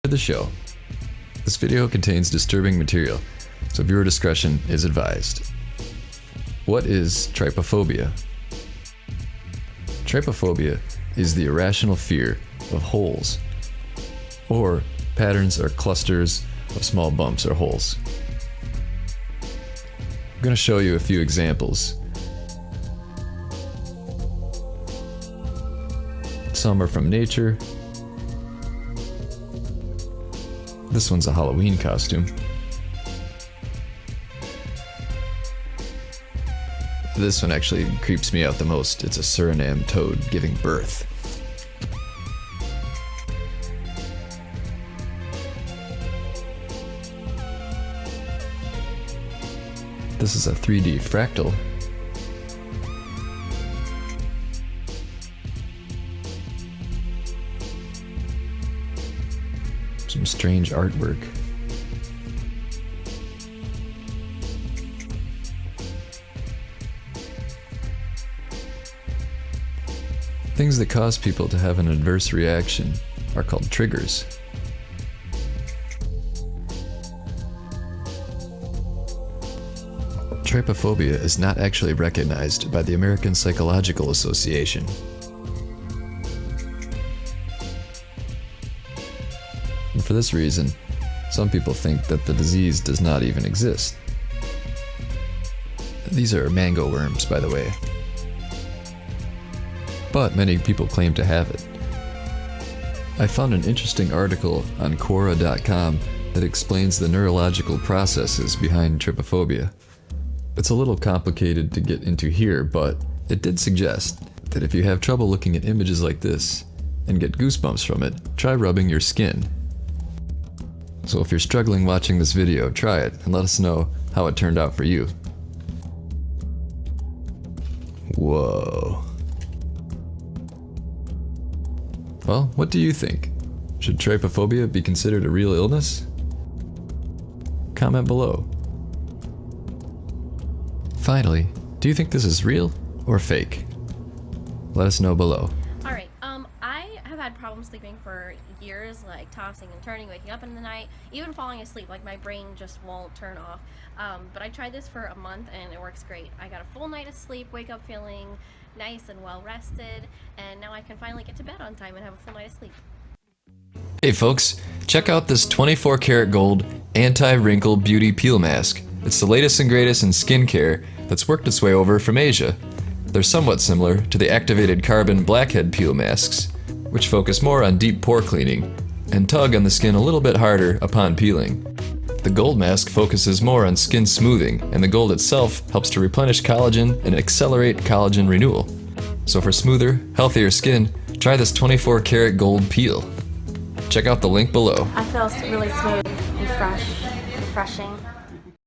For the show. This video contains disturbing material, so viewer discretion is advised. What is trypophobia? Trypophobia is the irrational fear of holes, or patterns or clusters of small bumps or holes. I'm going to show you a few examples. Some are from nature. This one's a Halloween costume. This one actually creeps me out the most. It's a Suriname toad giving birth. This is a 3D fractal. Some strange artwork. Things that cause people to have an adverse reaction are called triggers. Trypophobia is not actually recognized by the American Psychological Association. And for this reason, some people think that the disease does not even exist. These are mango worms, by the way. But many people claim to have it. I found an interesting article on Quora.com that explains the neurological processes behind trypophobia. It's a little complicated to get into here, but it did suggest that if you have trouble looking at images like this and get goosebumps from it, try rubbing your skin. So if you're struggling watching this video, try it and let us know how it turned out for you. Whoa. Well, what do you think? Should trypophobia be considered a real illness? Comment below. Finally, do you think this is real or fake? Let us know below. Alright, I have had problems sleeping for years, like tossing and turning, waking up in the night, even falling asleep, like my brain just won't turn off. But I tried this for a month and it works great. I got a full night of sleep, wake up feeling nice and well rested, and now I can finally get to bed on time and have a full night of sleep. Hey folks, check out this 24 karat gold anti-wrinkle beauty peel mask. It's the latest and greatest in skincare that's worked its way over from Asia. They're somewhat similar to the activated carbon blackhead peel masks, which focus more on deep pore cleaning and tug on the skin a little bit harder upon peeling. The gold mask focuses more on skin smoothing, and the gold itself helps to replenish collagen and accelerate collagen renewal. So for smoother, healthier skin, try this 24 karat gold peel. Check out the link below. I feel really smooth and fresh, refreshing.